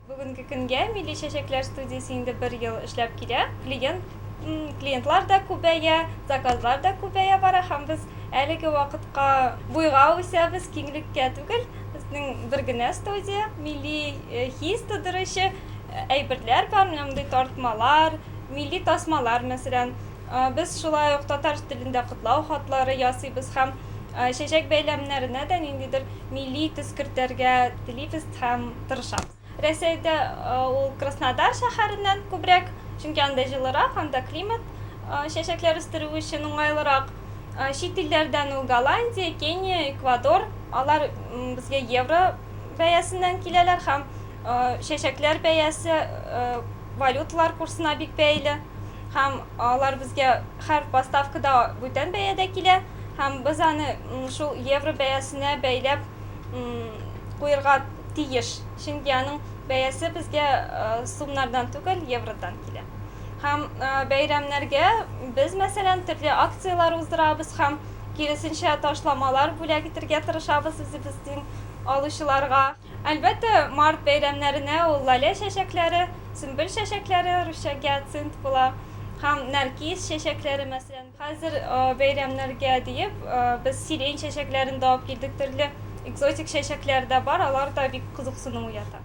Бүгенге көнгә Милли чәчәкләр студиясе инде 1 ел эшләп килә. Клиентлар да күбәя, заказлар да күбәя бара һәм без әлеге вакытка буйга үсәбез, киңлеккә түгел. Безнең бер генә студия, милли хис тудыручы әйберләр бар, мондый тартмалар, милли тасмалар мәсәлән. Без шулай ук татар телендә котлау хатлары ясыйбыз һәм чәчәк бәйләмнәренә дә ниндидер милли төскертергә телибез һәм тырышабыз. Рәсәйдә ул Краснодар шәһәреннән күбрәк, чөнки анда җылырак, анда климат чәчәкләр үстерү өчен уңайлырак. Чит илләрдән ул Голландия, Кения, Эквадор, алар безгә евро бәясеннән киләләр һәм чәчәкләр бәясе валюталар курсына бик бәйле. Һәм алар безгә һәр поставкада бүтән бәядә килә һәм без аны шул евро бәясенә бәйләп куярга тиеш. Чөнки аның бәясе безгә сумнардан түгел, евродан килә. Һәм бәйрәмнәргә без мәсәлән төрле акциялар уздырабыз һәм киресенчә ташламалар бүләк итәргә тырышабыз үзебезнең алучыларга. Әлбәттә, март бәйрәмнәренә ул лалә чәчәкләре, сөмбел чәчәкләре русчага акцент була. Һәм наркис чәчәкләре мәсәлән. Хәзер бәйрәмнәргә диеп без сирень чәчәкләрен дә алып килдек, төрле экзотик чәчәкләр дә бар, алар да бик кызыксыну уята.